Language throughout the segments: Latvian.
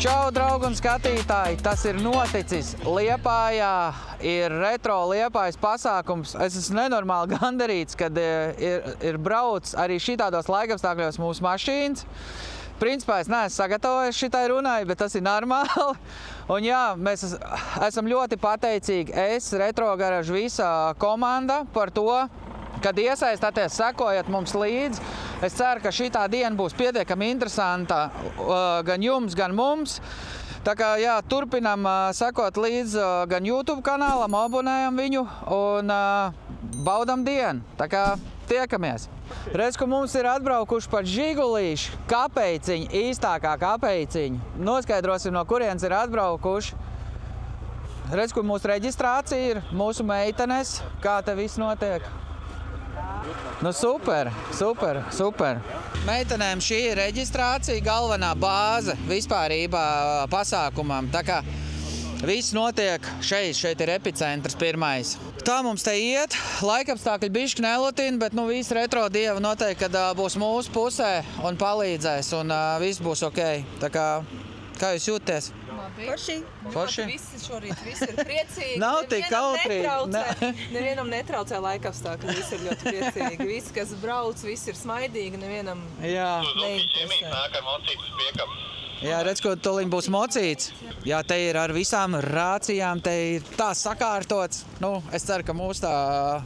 Čau, draugi un skatītāji! Tas ir noticis Liepājā, ir retro Liepājas pasākums. Es esmu nenormāli gandarīts, kad ir brauc arī šitādos laikapstākļos mūsu mašīnas. Principā es neesmu sagatavojies šitai runai, bet tas ir normāli. Un jā, mēs esam ļoti pateicīgi, Retro Garage visa komanda par to, kad iesaistāties, sekojat mums līdzi. Es ceru, ka šitā diena būs pietiekami interesanta gan jums, gan mums. Tā kā jā, turpinam sekot līdzi gan YouTube kanālam, abonējam viņu un baudam dienu. Tā kā tiekamies. Redz, ka mums ir atbraukuši pat žigulīši, kapeiciņi, īstākā kapeiciņa. Noskaidrosim, no kurienes ir atbraukuši. Redz, ka mūsu reģistrācija ir, mūsu meitenes. Kā te viss notiek? Nu super, super, super. Meitenēm šī ir reģistrācija, galvenā bāze vispārībā pasākumam. Tā kā viss notiek šeit ir epicentrs pirmais. Tā mums te iet, laikapstākļi bišķi nelutina, bet nu visi retro dievi noteikti, kad būs mūsu pusē un palīdzēs un viss būs ok. Tā kā jūs jūties? Forši. Visi šorīt visi ir priecīgi. Nav tik kautrīgi. Nevienam netraucē laikapstākļi, visi ir ļoti priecīgi. Visi, kas brauc, visi ir smaidīgi, nevienam neinteresē. Jā, redz, ko tuliņ būs mocīts. Jā, te ir ar visām rācijām, te ir tā sakārtots. Nu, es ceru, ka mūs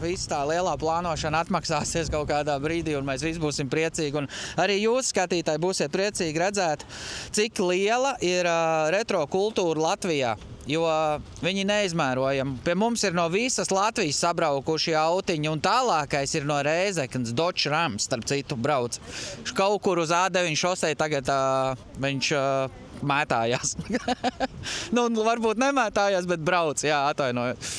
visa tā lielā plānošana atmaksāsies kaut kādā brīdī un mēs visi būsim priecīgi. Un arī jūs, skatītāji, būsiet priecīgi redzēt, cik liela ir retro kultūra Latvijā. Jo viņi neizmērojami. Pie mums ir no visas Latvijas sabraukuši autiņi, un tālākais ir no Rēzeknes, Dodge Ram, starp citu, brauc. Kaut kur uz A9 šosei tagad viņš mētājās. Nu, varbūt nemētājās, bet brauc, jā, atvainojot.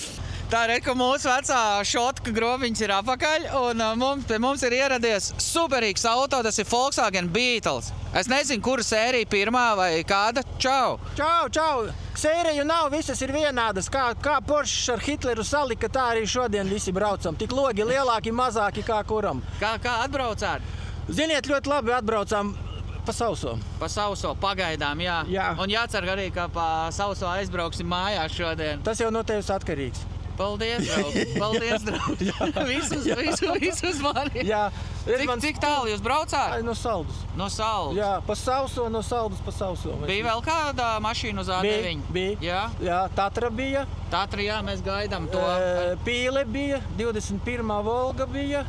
Tā ir, ka mūsu vecā šotka grobiņš ir apakaļ, un pie mums ir ieradies superīgs auto, tas ir Volkswagen Beetles. Es nezinu, kura sērija pirmā vai kāda. Čau! Čau! Sēriju nav, visas ir vienādas. Kā Porsche ar Hitleru salika, tā arī šodien visi braucam. Tik logi lielāki, mazāki kā kuram. Kā atbraucāt? Ziniet, ļoti labi atbraucām pa sauso. Pa sauso, pagaidām, jā. Un jācer arī, ka pa sauso aizbrauksim mājās šodien. Tas jau no tevis atkarīgs. Paldies, draugi! Paldies, draugi! Visus mani! Jā. Cik tālu jūs braucāt? No Saldus. No Saldus? Jā, pa sauso, no Saldus pa sauso. Bija vēl kāda mašīna uz A9? Bija. Jā, Tatra bija. Tatra, jā, mēs gaidām to. Pīle bija, 21. Volga bija.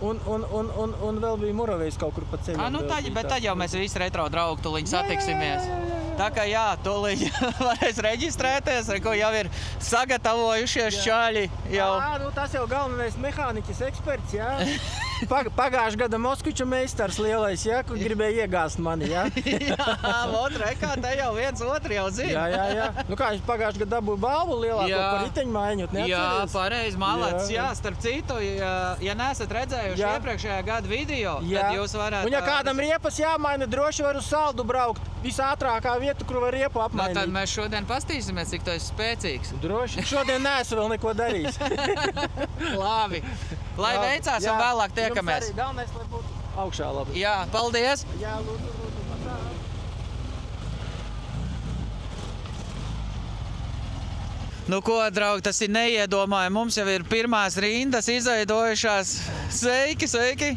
Un vēl bija Muravejs kaut kur pa ceļam. Bet tad jau mēs visi retro draugi tuliņ satiksimies. Tā kā jā, tuliņ varēs reģistrēties, ko jau ir sagatavojušies čaļi. Tas jau galvenais mehāniķis eksperts, jā. Pagājušā gada Moskviča meistars lielais, jā, kur gribēja iegāzt mani, jā. Kā te jau viens otru jau zina. Jā. Nu kā, viņš pagājušā gada dabūja balvu lielāko par riteņmaiņu, neatceries? Jā, pareizi, malācis, jā, starp citu, ja neesat redzējuši iepriekšējā gada video, tad jūs varētu... Un ja kādam riepas jāmaina, droši var uz Saldu braukt. Visātrākā vieta, kur var riepu apmainīt. Tad mēs šodien pastīsimies, cik tu esi spēcīgs. Droši. Šodien neesmu vēl neko darījis. Labi. Lai veicās un vēlāk tiekamies. Jums arī galvenais, lai būtu augšā labi. Jā, paldies. Jā, lūdzu. Nu ko, draugi, tas ir neiedomājami. Mums jau ir pirmās rindas izveidojušās. Sveiki!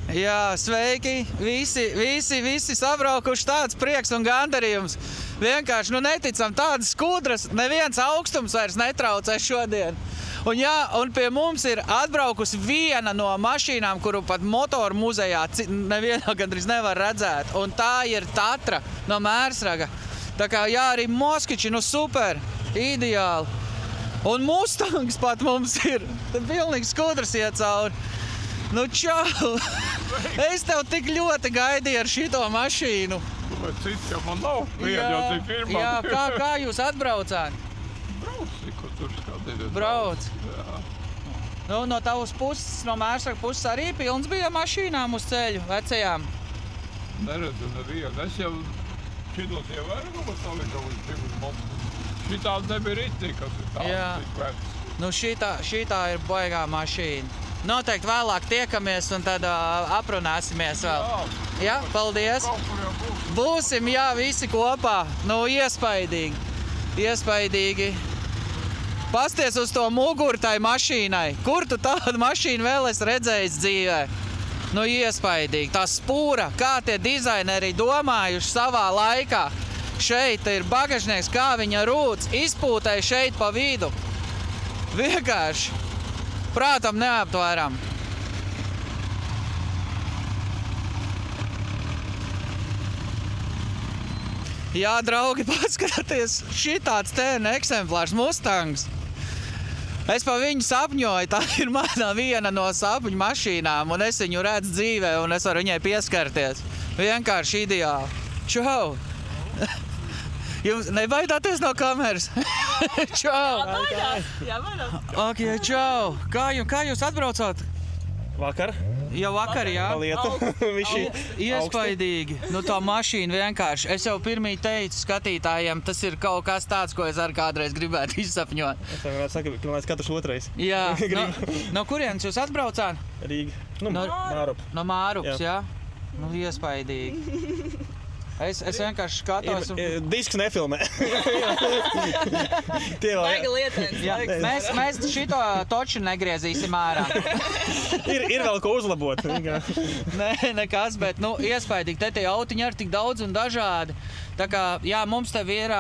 Jā, sveiki! Visi sabraukuši, tāds prieks un gandarījums. Vienkārši, neticam, tādas skudras, neviens augstums vairs netraucē šodien. Un pie mums ir atbraukusi viena no mašīnām, kuru pat motoru muzejā nevienā gandrīz nevar redzēt. Un tā ir Tatra no Mērsraga. Tā kā jā, arī Moskviči, super, ideāli. Un Mustangs pat mums ir, tad pilnīgi skudras iet cauri. Nu čau! Es tev tik ļoti gaidīju ar šito mašīnu. Bet cits jau man nav. Viena jau tik pirmā. Jā, kā jūs atbraucāt? Ko tur skatījos. Brauc. Jā. Nu, no tavas puses, no Mērsraga puses arī pilns bija mašīnām uz ceļu, vecajām? Neredzu nevienu. Es jau šitos ievēru, bet salikau uz pirms mums. Šitāds nebija rītī, kas ir tāds tik vecs. Nu, šitā ir baigā mašīna. noteikti vēlāk tiekamies un tad aprunāsimies vēl. Jā, paldies. Būsim, jā, visi kopā. Nu, iespaidīgi. Pasties uz to muguru tai mašīnai. Kur tu tādu mašīnu vēl esi redzējis dzīvē? Nu, iespaidīgi. Tā spūra, kā tie dizaineri domājuši savā laikā. Šeit ir bagažnieks, kā viņa rūts izpūtēja šeit pa vidu. Vienkārši prātam neaptvēram. Jā, draugi, paskatieties, šitāds tēna eksemplārs Mustangs. Es pa viņu sapņoju, tā ir mana viena no sapņu mašīnām, un es viņu redzu dzīvē, un es varu viņai pieskarties. Vienkārši ideāli. Čau! Jums nebaidāties no kameras? Čau! Jā, baidās. Ok, čau! Kā jūs atbraucāt? Vakar. Jau vakar, jā? Pa lietu. Iespaidīgi. Nu, tā mašīna vienkārši. Es jau pirmī teicu skatītājiem, tas ir kaut kas tāds, ko es arī kādreiz gribētu izsapņot. Es vienmēr saku, ka mēs katrs otrais. Jā. No kurienes jūs atbraucāt? Rīga. Nu, Mārup. No Mārups, jā? Nu, iespaidīgi. Es vienkārši skatos un... Disks nefilmē. Vaiga lietēns. Mēs šito toču negriezīsim ārā. Ir vēl ko uzlabot. Nē, nekas, bet, nu, iespaidīgi. Te tie autiņi ir tik daudz un dažādi. Tā kā, jā, mums tev ir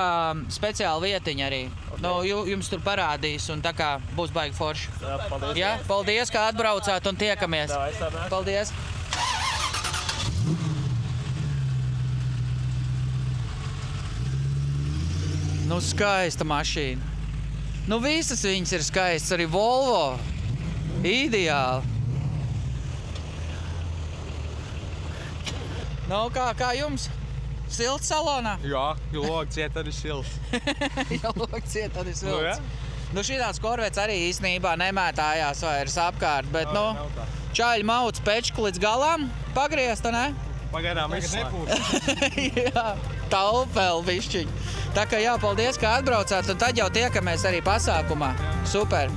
speciāla vietiņa arī. Okay. Nu, jums tur parādīs un tā kā būs baigi forši. Jā, paldies. Jā, paldies, kā atbraucāt un tiekamies. Paldies. Nu, skaista mašīna. Nu, visas viņas ir skaistas, arī Volvo. Ideāli. Nu, kā jums? Silts salonā? Jā, jo logi ciet arī silts. Ja logi ciet arī silts. Nu, šitāds korvets arī īstenībā nemētājās vairs apkārt, bet, nu, čaļi mauc pečku līdz galām pagriezta, ne? Pagaidām viss nebūs. Jā, taupēl bišķiņ. Tā kā jā, paldies, ka atbraucāt, un tad jau tiekamies arī pasākumā. Super!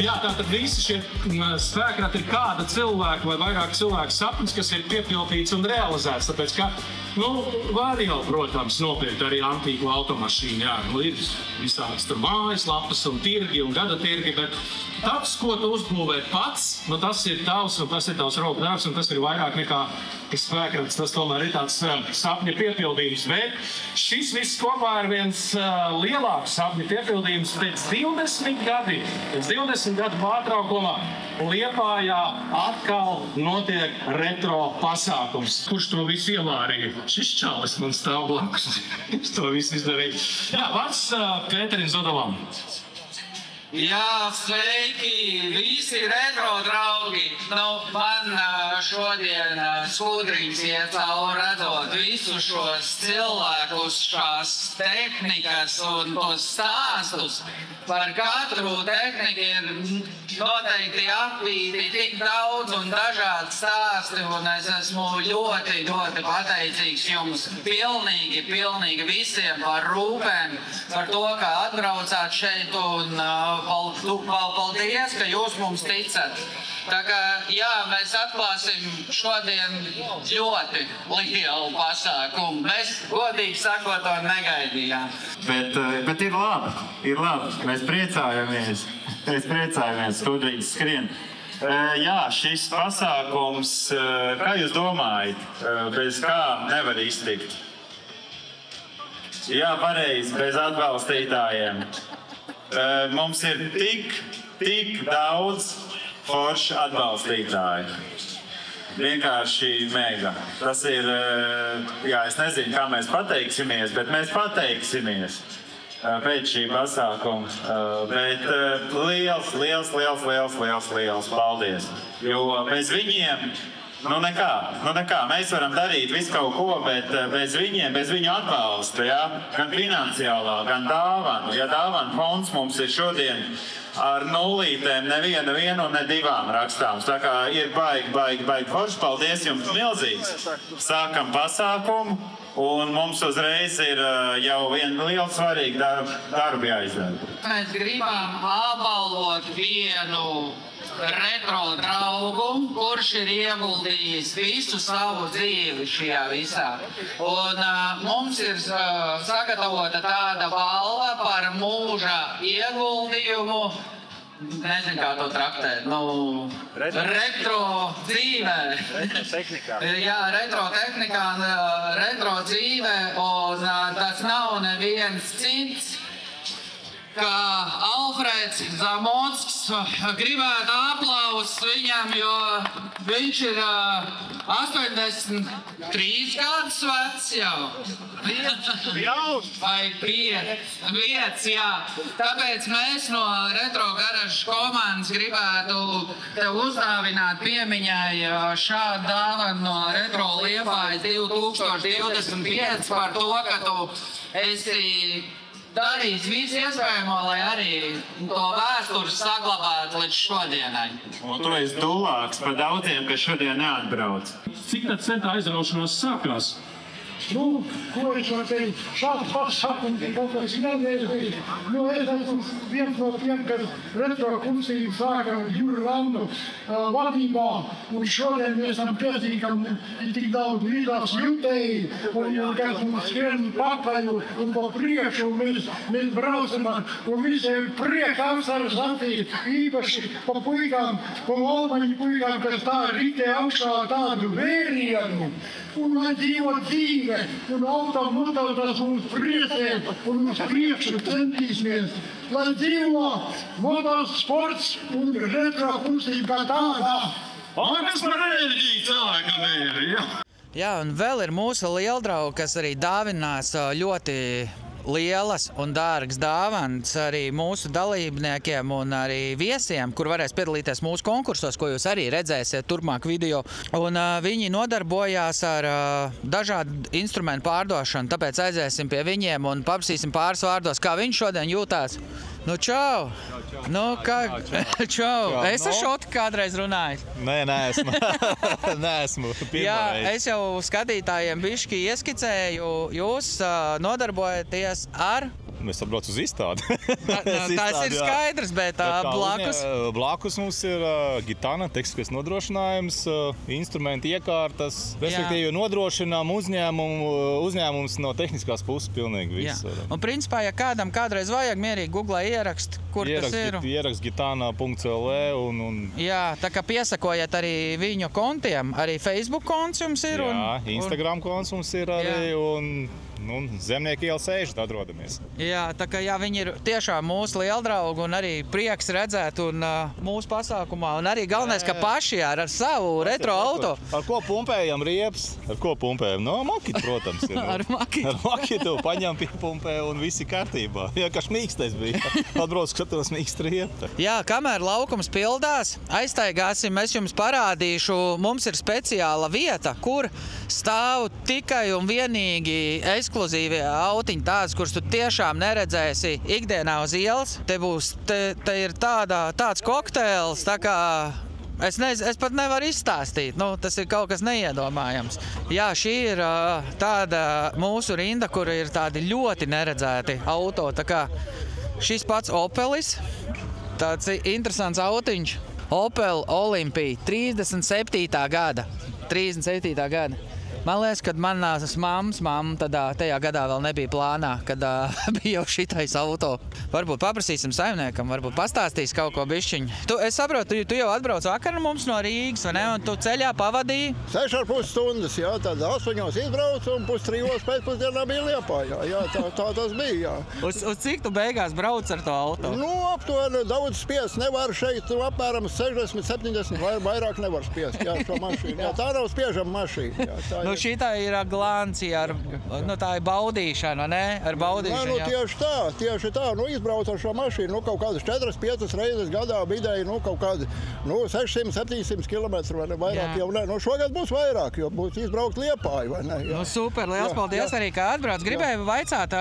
Jā, tātad visi šie spēkrati ir kāda cilvēka vai vairāk cilvēku sapnis, kas ir piepildīts un realizēts. Tāpēc, ka, var jau, protams, nopirkt arī antīku automašīnu. Jā, ir visādas tur mājaslapas un tirgi un gada tirgi, bet tas, ko tu uzbūvē pats, tas ir tavs un tas ir tavs roku darbs un tas ir vairāk nekā spēkratis. Tas tomēr ir tāds sapņa piepildījums. Bet šis viss kopā ir viens lielāks sapņa piepildījums pēc 20 gadiem. Pēc 20 gadu pārtraukumā Liepājā atkal notiek retro pasākums. Kurš to visu ievārīja? Šis čalis man stāv blakus. Es to visu izdarīju. Jā, vārds Pēterim Zodavam. Jā, sveiki, visi retro draugi. Man šodien skudriņas iet cauri redzot visus šos cilvēkus, šās tehnikas un tos stāstus. Par katru tehniku ir noteikti apvīti tik daudz un dažādi stāsti, un es esmu ļoti, ļoti pateicīgs jums pilnīgi visiem par rūpēm, par to, ka atbraucāt šeit, un paldies, ka jūs mums ticat. Tā kā, jā, mēs atklāsim šodien ļoti lielu pasākumu. Mēs, godīgi sakot, to negaidījām. Bet ir labi. Mēs priecājamies. Skudriņas skrien. Jā, šis pasākums, kā jūs domājat, bez kā nevar iztikt? Jā, pareizi, bez atbalstītājiem. Mums ir tik daudz forši atbalstītāji. Vienkārši mega. Tas ir, jā, es nezinu, kā mēs pateiksimies, bet mēs pateiksimies pēc šī pasākuma. Bet liels paldies. Jo bez viņiem Nu nekā, mēs varam darīt visu kaut ko, bet bez viņiem, bez viņu atbalsta, ja? Gan finansiālā, gan dāvanu. Ja dāvanu fonds mums ir šodien ar nulītēm, nevienu un ne divām rakstāms. Tā kā ir baigi forši. Paldies jums milzīgs. Sākam pasākumu, un mums uzreiz ir jau viena liela svarīga darba jāizdara. Mēs gribam apbalvot vienu retro draugu, kurš ir ieguldījis visu savu dzīvi šajā visā. Un mums ir sagatavota tāda balva par mūža ieguldījumu. Nezinu, kā to traktēt. Retro dzīvē. Jā, retro tehnikā, retro dzīvē. Un tas nav neviens cits, kā Alfreds Zamockis. Gribētu aplausus viņam, jo viņš ir 83 gadus vecs jau. Vai 5, jā. Tāpēc mēs no Retro Garažas komandas gribētu tev uzdāvināt piemiņai šādu dāvanu no Retro Liepājas 2025 par to, ka tu esi darīs visu iespējamo, lai arī to vēsturi saglabātu līdz šodienai. Un tu esi dulāks par daudziem, kas šodien neatbrauc. Cik tad centra aizraušanās sākās? Nu, ko es varu teikt, šāds pasākums ir kaut kas nedēļas. Nu, es esmu viens no tiem, kas retro kustību sāka Juri Landu vadībā. Un šodien mēs esam piesīkami tik daudz līdzās jutēji. Un kas mums skrien pakaļ un pa priekšu. Mēs braucam un visiem prieka apsaras acīs. Īpaši pa puikām, pa Olmaņu puikām, kas tā ritē augšā tādu vērienu. Un lai dzīvo dzīve, un autam mototās mums priecē, un mums priekšu centīsimies, lai dzīvo motosports un retro kustība kā tāda. Kas par enerģiju cilvēkam ir, ja? Jā, un vēl ir mūsu lieldraugi, kas arī dāvinās ļoti lielas un dārgas dāvanas arī mūsu dalībniekiem un arī viesiem, kur varēs piedalīties mūsu konkursos, ko jūs arī redzēsiet turpmāk video. Un viņi nodarbojās ar dažādu instrumentu pārdošanu, tāpēc aiziesim pie viņiem un paprasīsim pāris vārdos, kā viņš šodien jūtās. Nu, čau! Nu, kā? Čau! Es ar šotu kādreiz runāju. Nē, neesmu. Jā, es jau skatītājiem bišķi ieskicēju, jūs nodarbojaties ar... Mēs atbrauc uz izstādi. Tas ir skaidrs, bet blakus? Blakus mums ir gitāna, tehniskais nodrošinājums, instrumenti, iekārtas. Respektīvi nodrošinām uzņēmums no tehniskās puses pilnīgi viss. Un principā, ja kādam kādreiz vajag, mierīgi googlē ierakst, kur tas ir. Ierakst gitāna.lv un... Jā, tā kā piesakojiet arī viņu kontiem, arī Facebook konts jums ir. Jā, Instagram konts mums ir arī un... Zemnieki iela 6 atrodamies. Jā, tā kā viņi ir tiešām mūsu lieldraugi un arī prieks redzēt un mūsu pasākumā. Un arī galvenais, ka paši ar savu retro auto. Ar ko pumpējam riepas? Ar ko pumpējam? No makitu, protams. Ir, ar makitu. Ar makitu paņem piepumpē un visi kārtībā. Jā, kā šmīkstais bija. Atbrauc, skatos mīkst riepa. Jā, kamēr laukums pildās, aiztaigāsim, es jums parādīšu. Mums ir speciāla vieta, kur stāv tikai un vienīgi ekskluzīvie autiņi, tāds, kurus tu tiešām neredzēsi ikdienā uz ielas. Te ir tāds kokteils, tā kā es pat nevaru izstāstīt. Tas ir kaut kas neiedomājams. Jā, šī ir tāda mūsu rinda, kur ir tādi ļoti neredzēti auto. Tā kā šis pats Opelis, tāds interesants autiņš. Opel Olympija, 37. gada. Man liekas, ka manās mamma tajā gadā vēl nebija plānā, kad bija jau šitais auto. Varbūt paprasīsim saimniekam, varbūt pastāstīs kaut ko bišķiņu. Es saprotu, tu jau atbrauc vakar mums no Rīgas, vai ne? Un tu ceļā pavadīji? 6,5 stundas, jā, tad 8 izbraucu un 3 pēcpusdienā bija Liepājā. Jā, tā tas bija, jā. Uz cik tu beigās brauc ar to auto? Aptuveni daudz spiest nevar šeit, apmēram 60, 70, vai vairāk nevar spiest, jā, šo mašīnu. Jā, tā nav spiežama mašīna, jā. Nu, šitā ir glanci ar, nu, tā ir baudīšana, ne? Ar baudīšanu, jā. Tieši tā. Nu, izbrauc ar šo mašīnu, nu, kaut kādas 4-5 reizes gadā vidēji, nu, kaut kādi, 600-700 kilometru vai ne, vairāk jau ne. Nu, šogad būs vairāk, jo būs izbraukt Liepāju, vai ne? Jā. Nu, super, liels paldies arī, kā atbrauc. Gribēju vaicāt,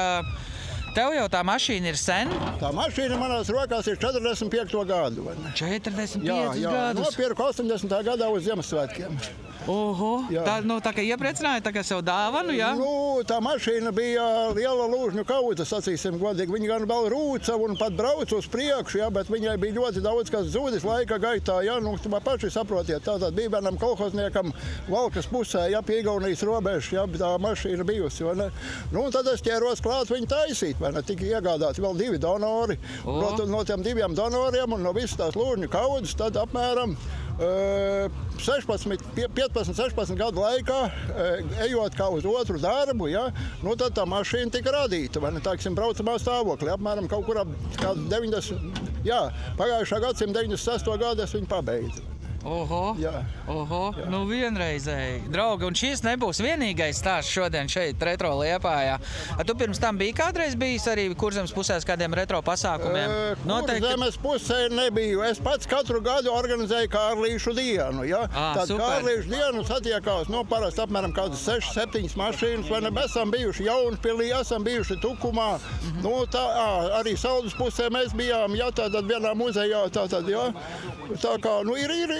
tev jau tā mašīna ir sen? Tā mašīna manās rokās ir 45. gadu, vai ne? 45 gadus? Jā, nopirku 80. gadā uz Ziemassvētkiem. Oho, tā kā iepriecināja, tā kā sev dāvanu, jā? Nu, tā mašīna bija liela lūžņu kaudze, sacīsim godīgi. Viņa gan vēl rūca un pat brauca uz priekšu, jā, bet viņai bija ļoti daudz, kas zudis laika gaitā, jā. Nu, paši saprotiet, tātad bija vienam kolhozniekam Valkas pusē, jā, pie Igaunijas robežas, jā, tā mašīna bijusi, vai ne? Nu, tad es ķēros klāt viņu taisīt, vai ne? Tika iegādāti vēl 2 donori. No tiem 2 donoriem un no visas tās lūžņu kaudzes, tad apmēram 15-16 gadu laikā, ejot kā uz otru darbu, ja, nu tad tā mašīna tika radīta, vai ne, tāksim, braucamā stāvoklī, apmēram kaut kur ap 90, jā, pagājušā gadsimta 96. gadu es viņu pabeidzu. Oho, jā. Nu vienreizēji. Draugi, un šis nebūs vienīgais stāsts šodien šeit retro Liepājā. Tu pirms tam biji kādreiz bijis arī Kurzemes pusēs kādiem retro pasākumiem? Kurzemes pusē nebiju. Es pats katru gadu organizēju Kārlīšu dienu. Ja? Tad Kārlīšu dienu satiekās, parasti apmēram kādas 6-7 mašīnas, vai ne? Mēs esam bijuši Jaunpilī, esam bijuši Tukumā. Arī Saudas pusē mēs bijām, ja, tātad vienā muzejā, tātad, ja. Tā kā,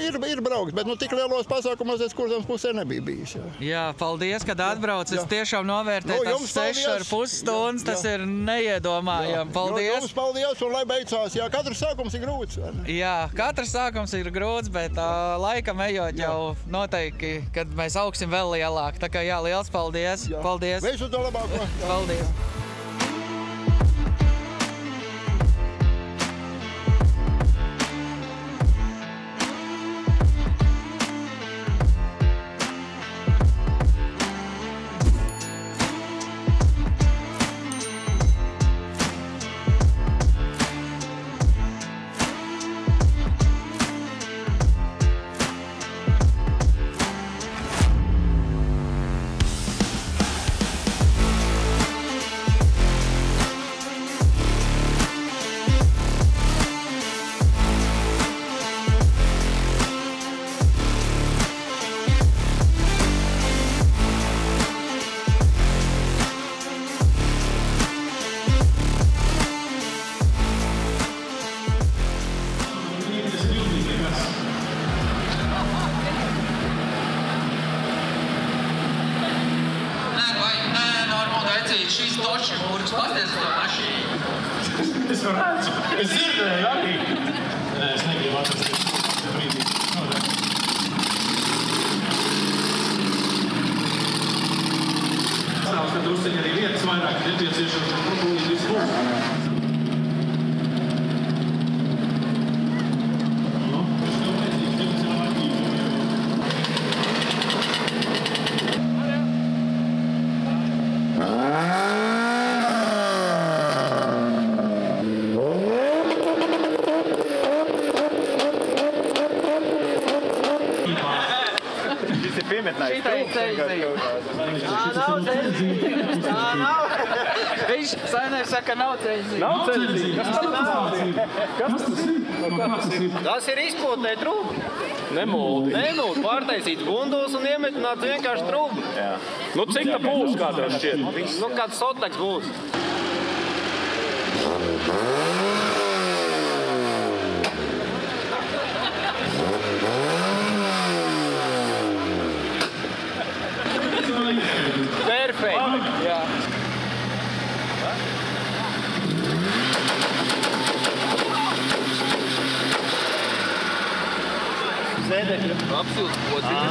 ir braukt, bet tik lielos pasākumos es Kurzemes pusē nebiju bijis. Jā, paldies, kad atbrauc. Es tiešām novērtēju tās 6,5 stundas. Tas ir neiedomājami. Paldies. Jums paldies un lai beidzās. Jā, katrs sākums ir grūts. Jā, katrs sākums ir grūts, bet laikam ejot jau noteikti, kad mēs augsim vēl lielāk. Tā kā jā, liels paldies. Paldies. Visu to labāko. Paldies. Es redzu, es dzirdēju arī. Nē, es negribu atrast brīdī. Sāvs, ka drusciņi arī vietas vairāk nepieciešams, un tūlīt viss būs. Viņš saimnieks saka, nav ceļzīme. Nav ceļzīme? Kas tas ir? Tas ir izpotnē trūba. Nemuldi. Nemuldi. Pārtaisīts bundos un iemetināts vienkārši trūba. Nu, cik tā būs, kā tev šķiet? Nu, kāds sotleks būs. Perfekti. Jā. Sēdekļu. Apsilts pociņa.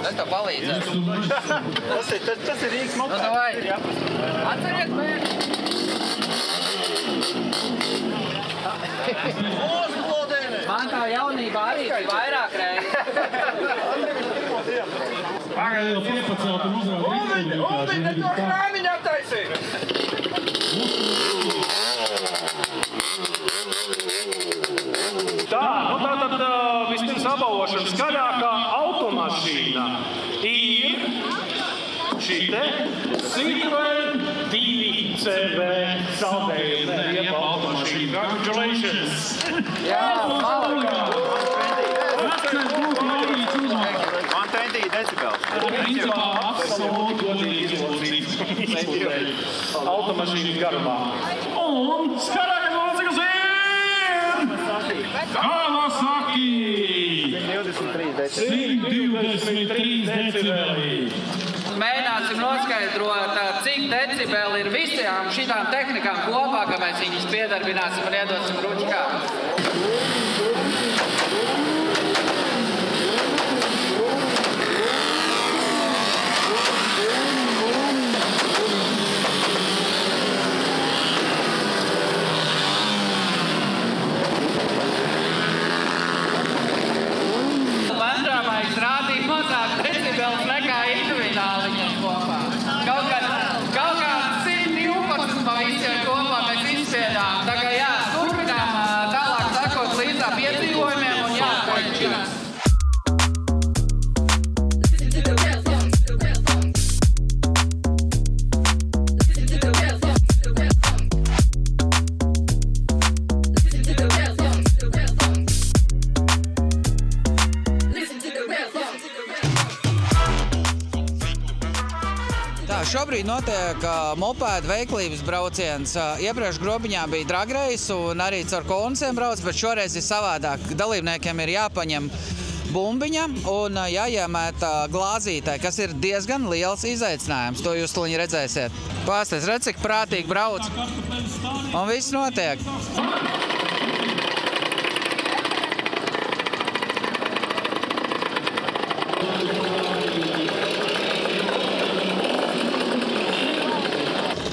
Es tev palīdzēšu. Tas ir Rīgas mopeds. Nu, davai. Atceriet, mērķi. Man tā jaunībā arī bija vairāk reizi. Pagaidām piepacelt un uzraugt riteņu. Uldiņa, to krāniņu attaisīt! Tā, nu tātad vispirms apbalvošana skaļākā automašīna ir šī te Citroen 2CV saldējuma riepa automašīna. Congratulations! Jā, malakā! 120 decibels. Principā absolūti godīgi izlūdzīgs. Automašīnas garumā. Un skaļākais mūzikas ir Kawasaki! 123 decibeli. Mēģināsim noskaidrot, cik decibeli ir visām šitām tehnikām kopā, ka mēs viņus piedarbināsim un iedosim ručkā. Bandrāmais rādīja mazāk decibels nekā individuāli viņam kopā. Kaut kā 112 pa visiem kopā mēs izspiedām. Tā kā jā, turpinām tālāk sakot līdzā piedzīvojumiem un jā, koļķinās. Šobrīd notiek mopēdu veiklības brauciens. Iepriekš grobiņā bija dragreis un arī caur konusiem brauc, bet šoreiz ir savādāk. Dalībniekiem ir jāpaņem bumbiņa un jāiemēt glāzītē, kas ir diezgan liels izaicinājums. To jūs tuliņi redzēsiet. Pāsties, redz, cik prātīgi brauc. Un viss notiek.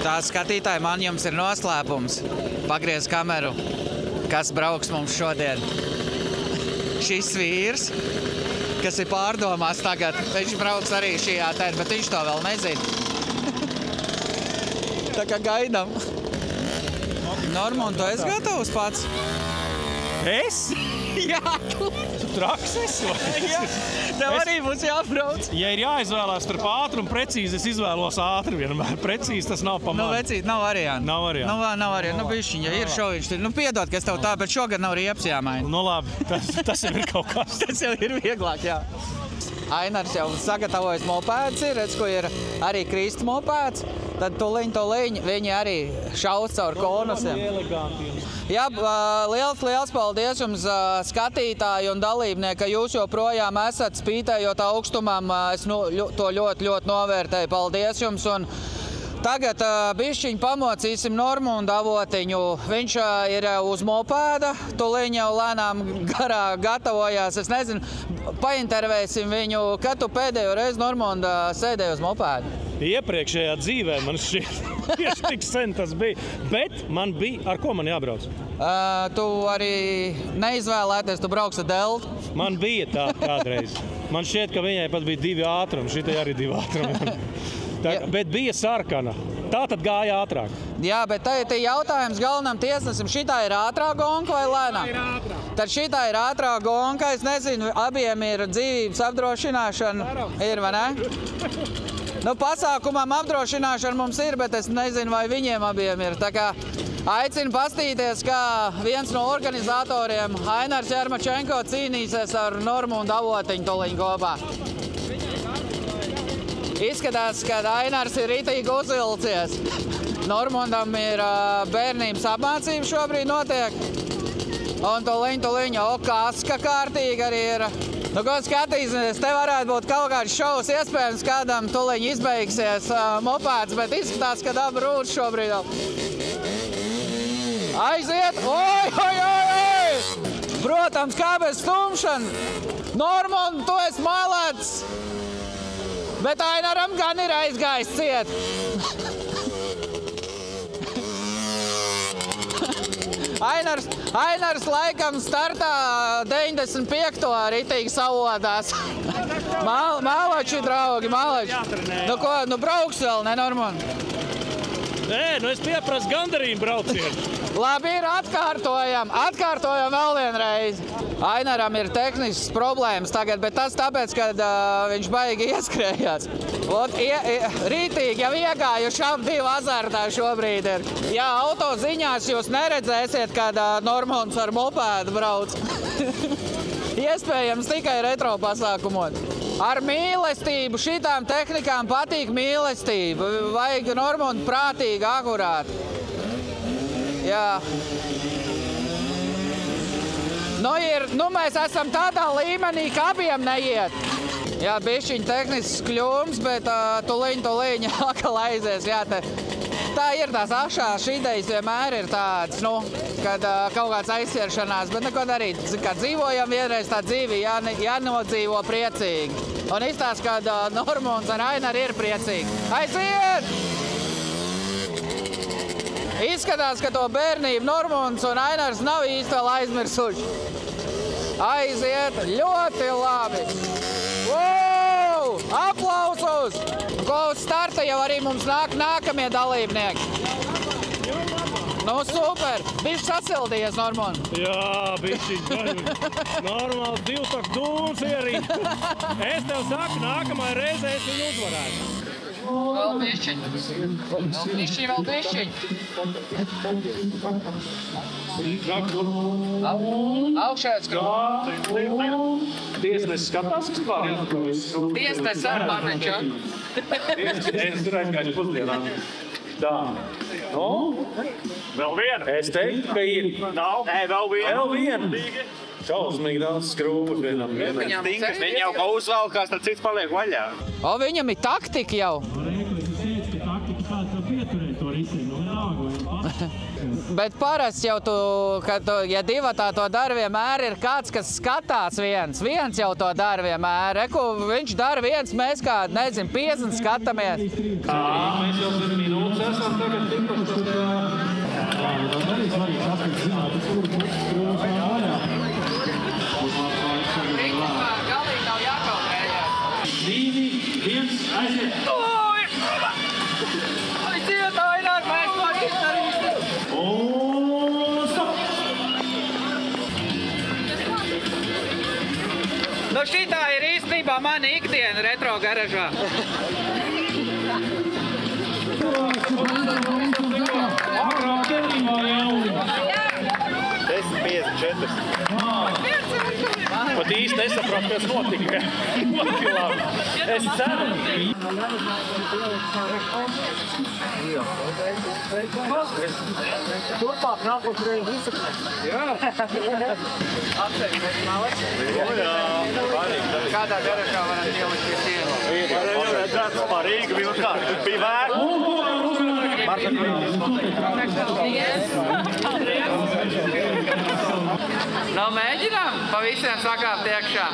Tā skatītāji, man jums ir noslēpums. Pagriez kameru, kas brauks mums šodien. Šis vīrs, kas ir pārdomās tagad, viņš brauks arī šajā tēr, bet viņš to vēl nezina. Tā kā gaidam. Normund, tu esi gatavs pats? Es? Jā, tu traks esi? Jā, tev arī būs jābrauc. Ja ir jāizvēlās starp ātru un precīzi, es izvēlos ātri vienmēr. Precīzi tas nav pa mani. Nu, vecīt, nav variantu. Nav variantu. Nav variantu. Nu, bišķiņ, ja ir šoviņš. Nu, piedod, ka es tev tā, bet šogad nav riepas jāmaina. Nu, labi, tas jau ir kaut kas. Tas jau ir vieglāk, jā. Ainars jau sagatavojas mopēds ir, redz, ko ir arī Krista mopēds. Tad tuliņ, viņi arī šaus caur konusiem. Jā, liels paldies jums, skatītāji un dalībnieki, ka jūs joprojām esat spītējot augstumam. Es to ļoti novērtēju. Paldies jums. Un tagad bišķiņ pamocīsim Normundu Avotiņu. Viņš ir uz mopēda, tuliņ jau lēnām garā gatavojās. Es nezinu, paintervēsim viņu, kad tu pēdējo reizi, Normunda, sēdēji uz mopēdu? Iepriekšējā dzīvē man šķiet, tieši tik sen tas bija, bet man bija, ar ko man jābrauc? Tu arī neizvēlēties, tu brauks ar Deltu? Man bija tā kādreiz. Man šķiet, ka viņai pat bija 2 ātrumi, šitai arī 2 ātrumi. Bet bija sarkana. Tā tad gāja ātrāk. Jā, bet tā ir jautājums galvenam tiesnesim. Šitā ir ātrā gonka vai lēnā? Tā ir ātrā. Tad šitā ir ātrā gonka. Es nezinu, abiem ir dzīvības apdrošināšana. Ir, vai ne? Nu, pasākumam apdrošināšana mums ir, bet es nezinu, vai viņiem abiem ir. Tā kā aicinu pastīties, kā viens no organizatoriem, Ainars Jarmačenko, cīnīsies ar Normundu Avotiņu tuliņ kopā. Izskatās, ka Ainars ir ritīgi uzvilcies. Normundam ir bērnības apmācība šobrīd notiek. Un tuliņ, kaska kārtīgi arī ir. Nu, ko skatīsimies, te varētu būt kaut kāds šovs, iespējams, kādam tuliņ izbeigsies mopēds, bet izskatās, ka dabu rūdz šobrīd. Aiziet! Oi! Protams, kā bez stumšana. Normund, tu esi malēts! Bet Ainaram gan ir aizgājis ciet. Ainars laikam startā 95. ritīgi savādās. Māloči, draugi, māloči. Nu ko, nu brauks vēl, ne, Norman? Nē, nu es pieprasu gandarījumu braucienu. Labi, ir atkārtojam vēl vienreiz. Ainaram ir tehniskas problēmas tagad, bet tas tāpēc, kad viņš baigi ieskrējās. Rītīgi jau iegājuši ap divu azartā šobrīd ir. Jā, auto ziņās jūs neredzēsiet, kad Normons ar mopēdu brauc. Iespējams tikai retro pasākumot. Ar mīlestību, šitām tehnikām patīk mīlestība. Vajag Normondu prātīgi, akurāti. Jā. Nu, mēs esam tādā līmenī, ka abiem neiet. Jā, bišķiņ tehnisks kļūms, bet tuliņ atkal aizies. Jā, tā ir tās akšās idejas vienmēr ir tādas, nu, kad kaut kāds aizsieršanās, bet neko darīt. Kad dzīvojam vienreiz tā dzīvi, jānodzīvo priecīgi. Un izstāst, kad Normons ar Ainaru ir priecīgi. Aiziet! Izskatās, ka to bērnību Normons un Ainars nav īsti vēl aizmirsuši. Aiziet, ļoti labi! Wow! Aplausus! Ko uz starta jau arī mums nāk nākamie dalībnieki. Nu, super! Bišķi sasildījies, Normon. Jā, bišķiņ. Normāls divtak dūns ierīt. Es tev saku, nākamai reizē es viņu uzvarētu. Vēl bišķiņ. Vēl bišķiņ. Augšējais Tiesnesis skatās vispār? Tiesnesis ar Marniču. Es tur aizgāju pusdienām. Tā. Nu? Vēl viena. Es teiktu, ka ir. Nav? Nē, vēl viena. Vēl viena. Šausmīgi daudz skrūvus vienam. Viņi jau kā uzvalkās, tad cits paliek vaļā. O, viņam ir taktika jau. Bet parasti jau ja divatā to dara vienmēr, ir kāds, kas skatās viens. Viens jau to dara vienmēr. Reku, viņš dara viens, mēs kā, nezinu, 50 skatāmies. Mēs jau 10 minūtes esam tagad tikuši, tad arī svarīgi aspekts zināt, tas kur skrūvus vēl vaļā. Galīgi nav jākautrējās. 2, 1, aiziet! Aiziet, Ainar, mēs to izdarīsim! Un stop! Nu šitā ir īstenībā mana ikdiena retro garažā. Agrāk derībā jau. 10,54. Pat īsti nesapratu, kas notika. Ļoti labi. Es ceru. Turpāk nākot reizi izsakot. Jā. Apsveikt, malec. Jā. Kādā garažā varam ielikt pie sienas? Varēja redzēt, kā Rīga bija kā. Bija vērts. Nu, mēģinām pa visiem sakāpt iekšā.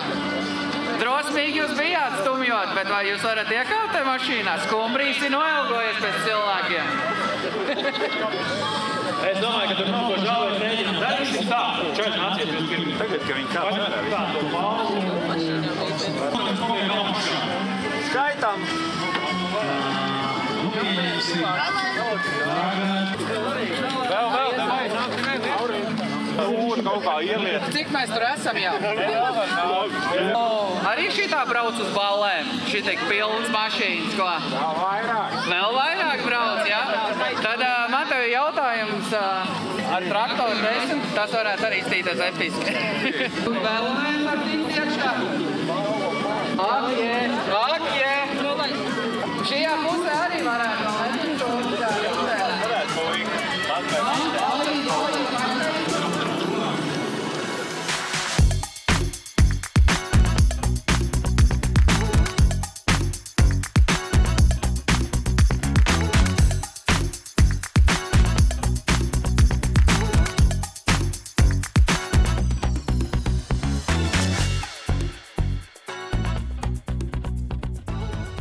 Drosmīgi jūs bijāt stumjot, bet vai jūs varat iekāpt te mašīnā? Skumbrīs ir noilgojies pēc cilvēkiem. Es domāju, ka tur nav ko žālēt mēģināt. Darīsim tā. Čaļi, nāciet jūs pirmie. Tagad, ka viņi kā Skaitam. Kaut kā ieliet. Cik mēs tur esam jau? Arī šitā brauc uz ballēm? Šitik pilns mašīnas, ko? Vēl vairāk. Vēl vairāk brauc, jā? Tad man tev jautājums ar traktoru 10, tas varētu arī iztīties episki. Vēl var tikt iekšā? Ak, jē! Šajā pusē arī varētu vēl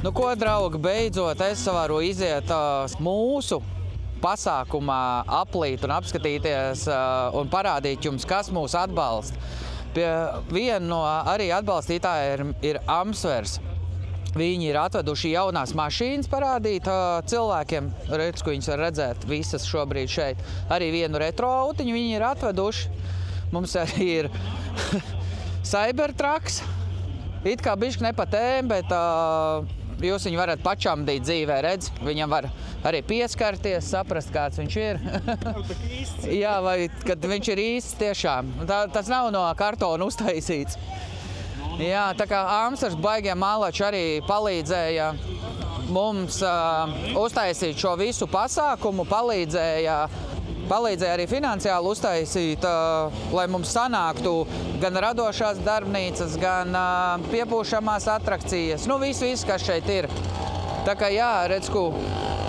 Nu ko, draugi, beidzot es varu iziet mūsu pasākumā aplīt un apskatīties un parādīt jums, kas mūs atbalsta. Viena no arī atbalstītāja ir Amsvers. Viņi ir atveduši jaunās mašīnas parādīt cilvēkiem. Redz, ko viņus var redzēt visas šobrīd šeit. Arī vienu retro autiņu viņi ir atveduši. Mums arī ir Cybertrucks. It kā bišķi ne pa tēm, bet jūs viņu varat pačamdīt dzīvē, redz. Viņam var arī pieskarties, saprast, kāds viņš ir. Jā, vai kad viņš ir īsts tiešām. Tas nav no kartona uztaisīts. Jā, tā kā Amsvers baigie mālači arī palīdzēja mums uztaisīt šo visu pasākumu, palīdzēja arī finansiāli uztaisīt, lai mums sanāktu gan radošās darbnīcas, gan piepūšamās atrakcijas. Nu, viss, kas šeit ir. Tā kā jā, redz, ko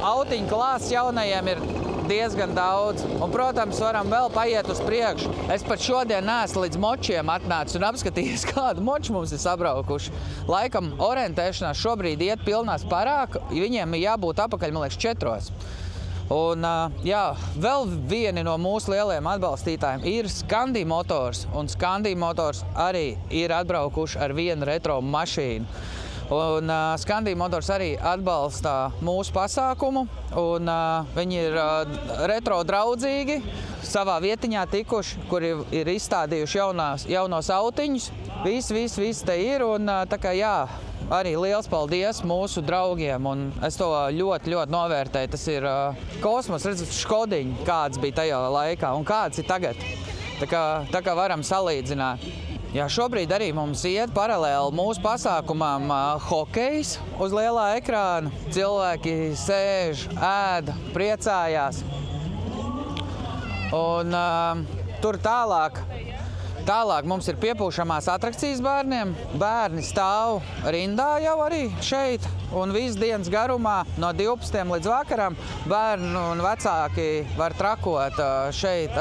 autiņu klāsts jaunajiem ir diezgan daudz. Un, protams, varam vēl paiet uz priekšu. Es pat šodien neesmu līdz močiem atnācis un apskatījies, kādu moču mums ir sabraukuši. Laikam orientēšanās šobrīd iet pilnā sparā, viņiem ir jābūt apakaļ, man liekas, 4. Un, jā, vēl vieni no mūsu lielajiem atbalstītājiem ir Scandi Motors. Un Scandi Motors arī ir atbraukuši ar vienu retro mašīnu. Un Scandi Motors arī atbalsta mūsu pasākumu, un viņi ir retro draudzīgi, savā vietiņā tikuši, kuri ir izstādījuši jaunos autiņus. Viss te ir, un tā kā jā, arī liels paldies mūsu draugiem, un es to ļoti novērtēju. Tas ir kosmos, redzat, Škodiņi, kāds bija tajā laikā, un kāds ir tagad. Tā kā varam salīdzināt. Jā, šobrīd arī mums iet paralēli mūsu pasākumam hokejs uz lielā ekrāna. Cilvēki sēž, ēd, priecājās. Un tur tālāk mums ir piepūšamās atrakcijas bērniem. Bērni stāv rindā jau arī šeit. Un visu dienas garumā no 12 līdz vakaram bērni un vecāki var trakot šeit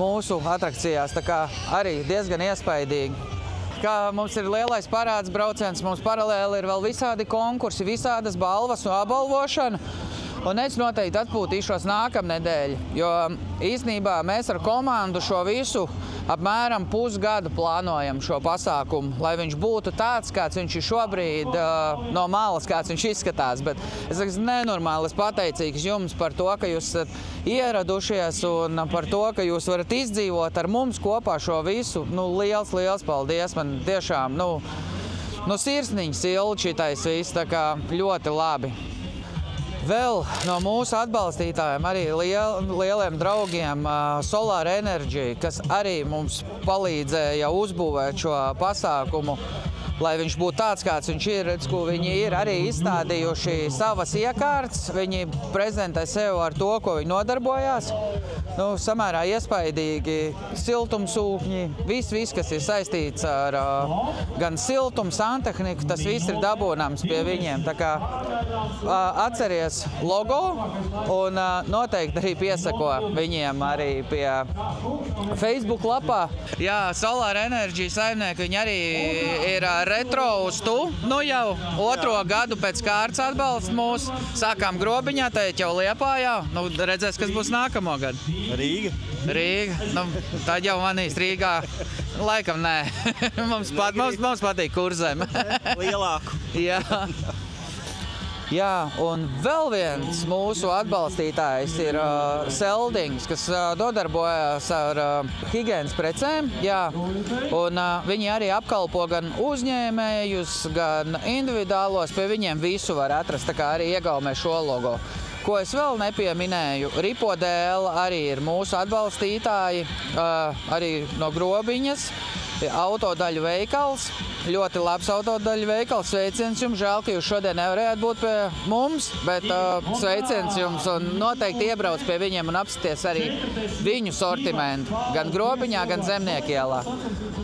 mūsu atrakcijās. Tā kā arī diezgan iespaidīgi. Kā mums ir lielais parāds brauciens, mums paralēli ir vēl visādi konkursi, visādas balvas un apbalvošana. Un es noteikti atpūtīšos nākamnedēļ, jo īstenībā mēs ar komandu šo visu apmēram pusgadu plānojam šo pasākumu, lai viņš būtu tāds, kāds viņš ir šobrīd no malas, kāds viņš izskatās. Bet es esmu nenormāli pateicīgs jums par to, ka jūs esat ieradušies un par to, ka jūs varat izdzīvot ar mums kopā šo visu. Nu, liels paldies! Man tiešām, sirsniņa silda šitais viss, tā kā ļoti labi. Vēl no mūsu atbalstītājiem, arī lieliem draugiem Solar Energy, kas arī mums palīdzēja uzbūvēt šo pasākumu, lai viņš būtu tāds, kāds viņš ir. Redz, ko viņi ir arī izstādījuši savas iekārtas. Viņi prezentē sev ar to, ko viņi nodarbojās. Samērā iespaidīgi siltumsūkņi, viss, kas ir saistīts ar gan siltumu, santehniku, tas viss ir dabūnams pie viņiem. Tā kā atceries logo un noteikti arī piesako viņiem arī pie Facebook lapā. Jā, Solar Energy saimnieki, viņi arī ir retro uz tu. Jau 2. gadu pēc kārtas atbalsta mūs. Sākām Grobiņā, teikt jau Liepājā. Redzēs, kas būs nākamo gadu. Rīga. Tad jau manīs Rīgā. Laikam nē. Mums patīk Kurzem. Lielāku. Jā, un vēl viens mūsu atbalstītājs ir Seldings, kas nodarbojas ar higienas precēm. Jā, un viņi arī apkalpo gan uzņēmējus, gan individuālos. Pie viņiem visu var atrast, tā kā arī iegaumē šo logo. Ko es vēl nepieminēju, Ripodēl arī ir mūsu atbalstītāji, arī no Grobiņas, autodaļu veikals. Ļoti labs autodaļu veikals, sveiciens jums, žēl, ka jūs šodien nevarējāt būt pie mums, bet sveiciens jums un noteikti iebrauc pie viņiem un apskaties arī viņu sortimentu, gan Grobiņā, gan Zemniekielā.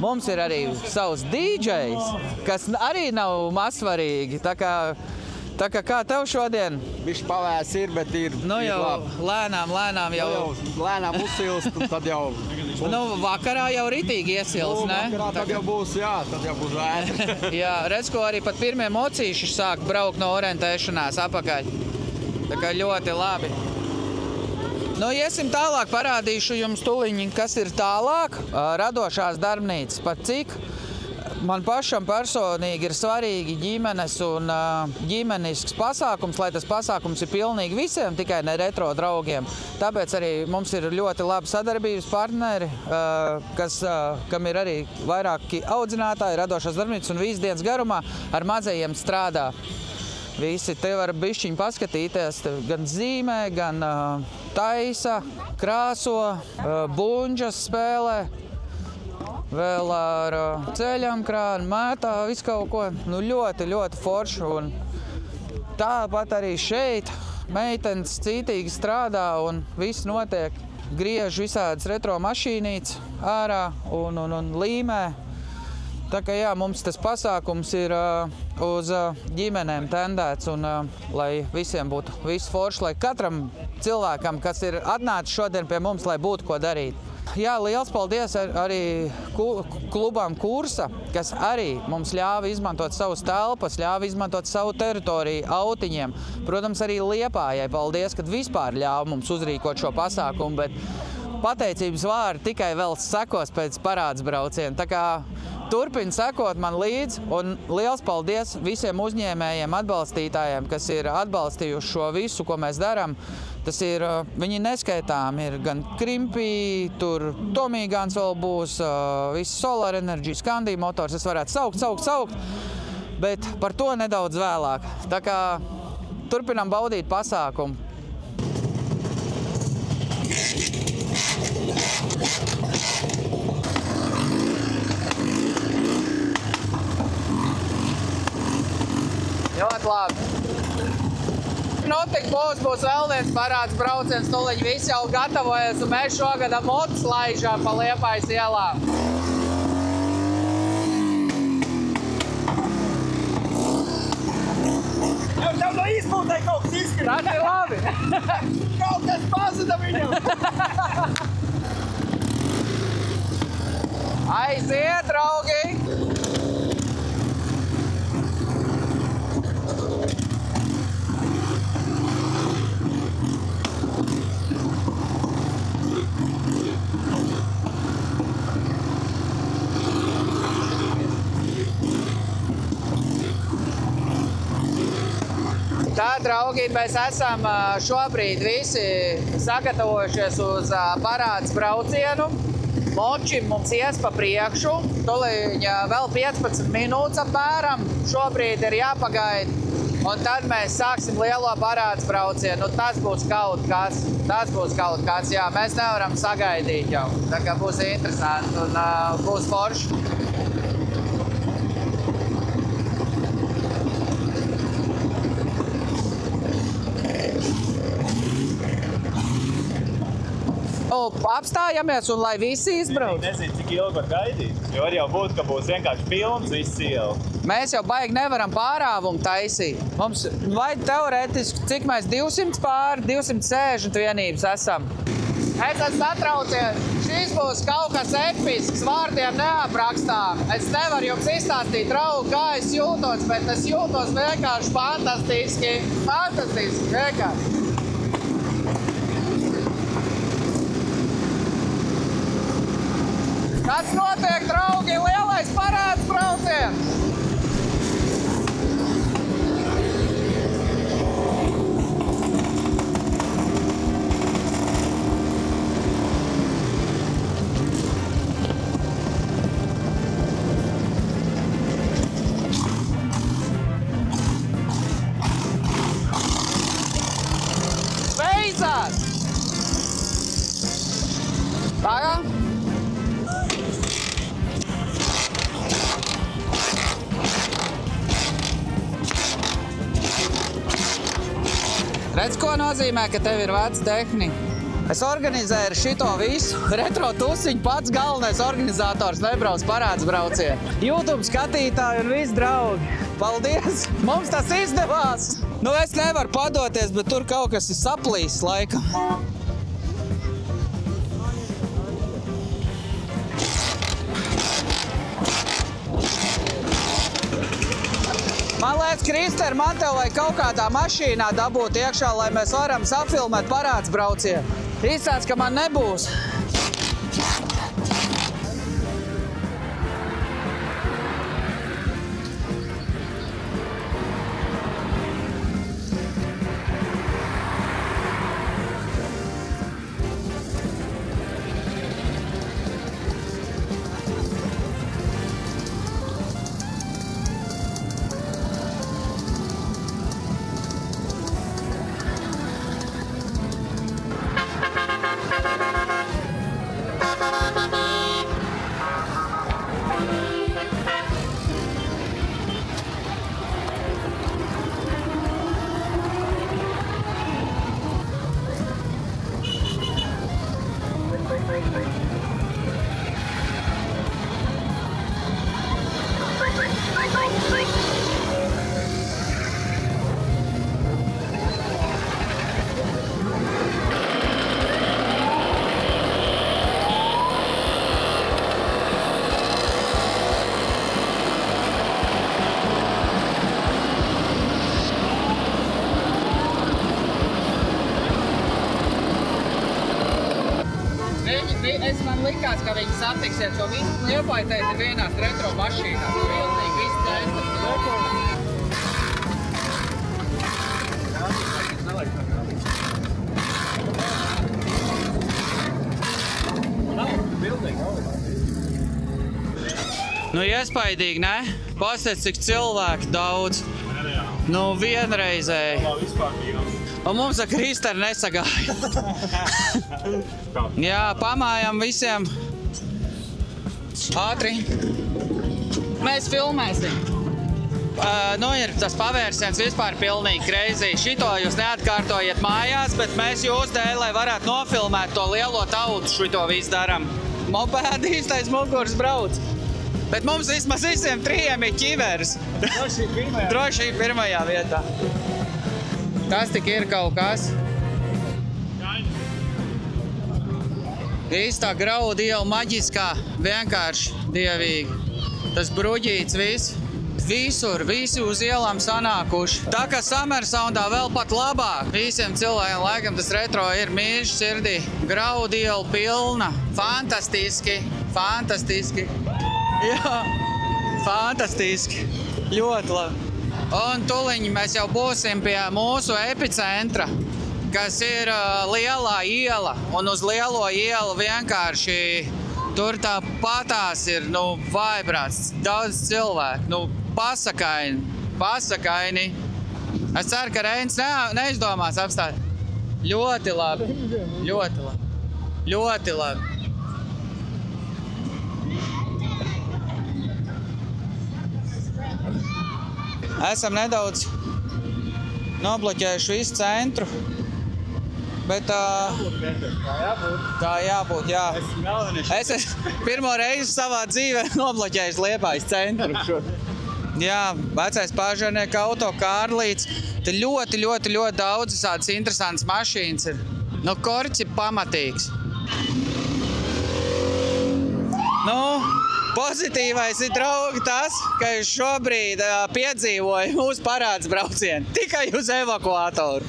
Mums ir arī savs DJs, kas arī nav mazsvarīgi, tā kā tev šodien? Bišķi pavēs ir, bet ir jau labi. Lēnām jau. Lēnām uzsilst, un tad jau... Vakarā jau ritīgi iesils, ne? Vakarā tad jau būs, tad jau būs vētra. Jā, redz, ko arī pat pirmie mocīši sāk braukt no orientēšanās apakaļ. Tā kā ļoti labi. Nu, iesim tālāk, parādīšu jums tuliņi, kas ir tālāk. Radošās darbnīcas, pat cik man pašam personīgi ir svarīgi ģimenes un ģimenisks pasākums, lai tas pasākums ir pilnīgi visiem, tikai ne retro draugiem. Tāpēc arī mums ir ļoti labi sadarbības partneri, kam ir arī vairāki audzinātāji, radošās darbnīcas un visu dienas garumā ar mazajiem strādā. Visi te var bišķiņi paskatīties, gan zīmē, gan taisa, krāso, bunģas spēlē. Vēl ar ceļam krānu, mētā, visu kaut ko. Nu, ļoti, ļoti forši. Un tāpat arī šeit meitenes cītīgi strādā un viss notiek. Griež visādas retro mašīnītes ārā un līmē. Tā kā jā, mums tas pasākums ir uz ģimenēm tendēts un lai visiem būtu viss forši, lai katram cilvēkam, kas ir atnācis šodien pie mums, lai būtu ko darīt. Jā, liels paldies arī klubam Kursa, kas arī mums ļāva izmantot savus telpas, ļāva izmantot savu teritoriju autiņiem. Protams, arī Liepājai paldies, kad vispār ļāva mums uzrīkot šo pasākumu, bet pateicības vārdi tikai vēl sekos pēc parādes brauciena. Tā kā turpin sekot man līdzi un liels paldies visiem uzņēmējiem, atbalstītājiem, kas ir atbalstījuši šo visu, ko mēs darām. Tas ir, viņi neskaitām, ir gan Krimpī, tur Tomīgāns vēl būs, viss Solar Energy, Skandija motors, es varētu saukt, bet par to nedaudz vēlāk. Tā kā turpinām baudīt pasākumu. Ļoti labi. Notiek būs vēl viens parāds brauciens, tuliņ visi jau gatavojas, un mēs šogad motus laižām pa Liepājas ielām. Tev no izpūtē kaut kas izskrīt. Tas ir labi. Kaut kas pazuda viņam. Aiziet, draugi! Tā, draugi, mēs esam šobrīd visi sagatavojušies uz parādes braucienu. Močim mums ies pa priekšu, tuliņ vēl 15 minūtes apmēram. Šobrīd ir jāpagaida, un tad mēs sāksim lielo parādes braucienu. Tas būs kaut kas, jā, mēs nevaram sagaidīt jau. Tā kā būs interesanti un būs forši. Apstājamies un lai visi izbrauc. Nezinu, cik ilgi var gaidīt, jo var jau būt, ka būs vienkārši pilns viss iela. Mēs jau baigi nevaram pārāvumu taisīt. Mums vajag teorētiski, cik mēs 260 vienības esam. Es esmu satraucies. Šis būs kaut kas episks, vārdiem neaprakstām. Es nevaru jums izstāstīt, draugi, kā es jūtos, bet es jūtos vienkārši fantastiski. Fantastiski, vienkārši. Kas notiek, draugi? Lielais parāds brauciens! Beidzās! Tagad? Redz, ko nozīmē, ka tev ir veca tehnika? Es organizēju šito visu. Retro tusiņu pats galvenais organizators nebrauc parāds braucienu. YouTube skatītāji un visi draugi. Paldies! Mums tas izdevās! Nu, es nevaru padoties, bet tur kaut kas ir saplīsis laikam. Man liekas, Krister, man tev vajag kaut kādā mašīnā dabūt iekšā, lai mēs varam safilmēt parāds braucienu. Izsāc, ka man nebūs. Man likās, ka viņi satiksies, jo visi Liepājtēti ir vienās retro mašīnās. Pilnīgi viss centrs. Nu, iespaidīgi, ne? Pastāc, cik cilvēku daudz. Nu, vienreizēji. Un mums ar Kristeri nesagāja. Jā, pamājam visiem. Ātri. Mēs filmēsim. Nu, ir tas pavērsiens vispār pilnīgi crazy. Šito jūs neatkārtojiet mājās, bet mēs jūs dēļ, lai varētu nofilmēt to lielo tautu, šito visu daram. Mopēdi īstais mugurs brauc. Bet mums vismaz visiem trijiem ir ķivers. Droši pirmajā vietā. Tas tik ir kaut kas. Īstā Graudu iela maģiskā, vienkārši dievīgi. Tas bruģīts viss. Visur, visi uz ielām sanākuši. Tā kā Summersoundā vēl pat labāk. Visiem cilvēkiem laikam tas retro ir mīļš sirdī. Graudu iela pilna. Fantastiski, fantastiski. Jā, fantastiski. Ļoti labi. Un tuliņi mēs jau būsim pie mūsu epicentra, kas ir lielā iela. Un uz lielo ielu vienkārši tur tā patās ir, nu, vaibrāts, daudz cilvēku. Nu, pasakaini. Es ceru, ka Reinis neizdomās apstāt. Ļoti labi, ļoti labi, ļoti labi. Esam nedaudz nobloķējuši visu centru, bet tā jābūt, jā. Es esmu pirmo reizi savā dzīvē nobloķējis Liepājas centru. Jā, vecais Pāžarnieka auto, Kārlīts. Te ļoti daudz tādas interesantas mašīnas ir. Nu, korķis ir pamatīgs. Nu, pozitīvais ir, draugi, tas, ka es šobrīd piedzīvoju mūsu parāds braucienu tikai uz evakuātoru.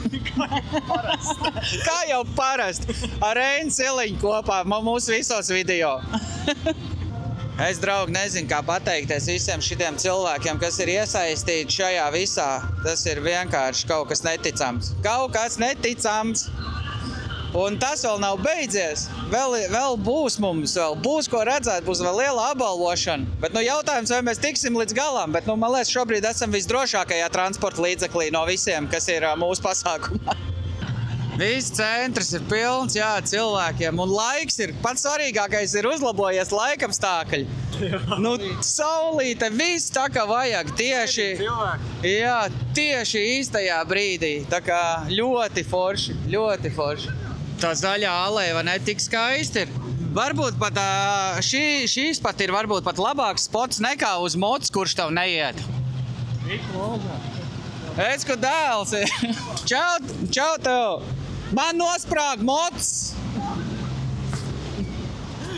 Kā jau parasti, ar Reinu Siliņu kopā mūsu visos video. Es, draugi, nezinu, kā pateikties visiem šitiem cilvēkiem, kas ir iesaistīti šajā visā. Tas ir vienkārši kaut kas neticams. Kaut kas neticams. Un tas vēl nav beidzies. Vēl būs mums, vēl būs ko redzēt, būs vēl liela apbalvošana. Bet nu, jautājums, vai mēs tiksim līdz galam, bet nu, man liekas, šobrīd esam visdrošākajā transporta līdzeklī no visiem, kas ir mūsu pasākumā. Viss centrs ir pilns, jā, cilvēkiem, un laiks ir, pats svarīgākais ir uzlabojies laikapstākļi. Nu, saulīte, viss tā kā vajag, tieši īstajā brīdī. Tā kā ļoti forši, ļoti forši. Tā zaļā aleja ne tik skaisti ir. Varbūt pat šīs pat ir varbūt pat labāks spots nekā uz mots, kurš tev neiet. Es, ko dēls ir. Čau tev. Man nosprāg mots.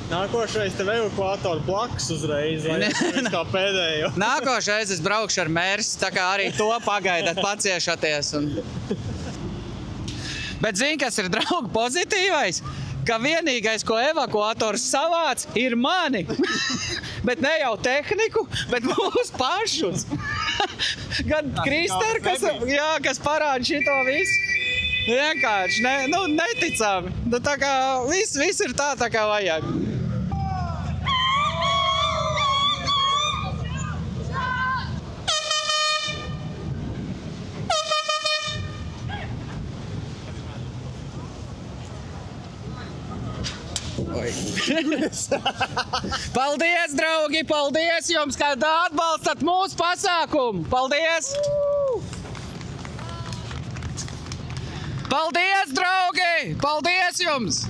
Nākošais tev evakuātoru blakus uzreiz, lai kā pēdējo. Nākošais es braukšu ar Mersi, tā kā arī to pagaidat, paciešaties. Bet zini, kas ir draugu pozitīvais? Ka vienīgais, ko evakuators savāc, ir mani. Bet ne jau tehniku, bet mūs pašus. Gan Krister, kas parāda šito visu. Vienkārši, neticami. Tā kā viss ir tā kā vajag. Paldies, draugi! Paldies jums, ka atbalstat mūsu pasākumu! Paldies! Paldies, draugi! Paldies jums!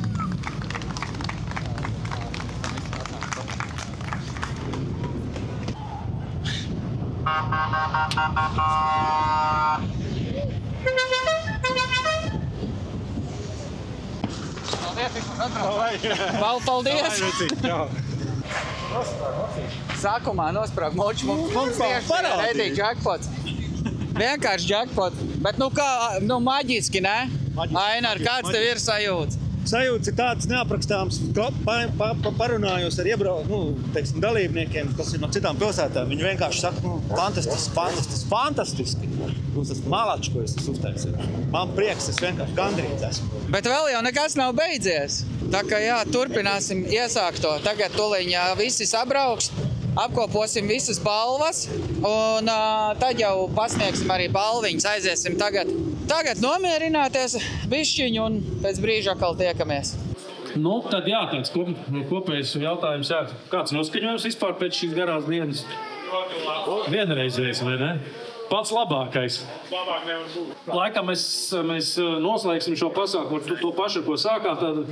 Paldies! Sākumā nosprāk moči. Mums tieši redīja jackpots. Vienkārši jackpots. Bet maģiski, ne? Ainar, kāds tev ir sajūts? Sajūts ir tāds neaprakstāms, parunājos ar dalībniekiem, kas ir no citām pilsētām. Viņi vienkārši saka, fantastiski. Jūs esat malači, ko es esmu uztaisījis. Man prieks, es vienkārši gandrīz esmu. Bet vēl jau nekas nav beidzies. Tā kā turpināsim iesākt to. Tagad tuliņā visi sabrauks, apkoposim visas balvas, un tad jau pasniegsim arī balviņas. Aiziesim tagad nomierināties bišķiņu un pēc brīža atkal tiekamies. Tad tāds kopējs jautājums, kāds noskaņojums vispār pēc šīs garās dienas? Vienreizējs, vai ne? Pats labākais. Labāk nevar būt. Laikam mēs noslēgsim šo pasākumu ar to pašu, ko sākām, tad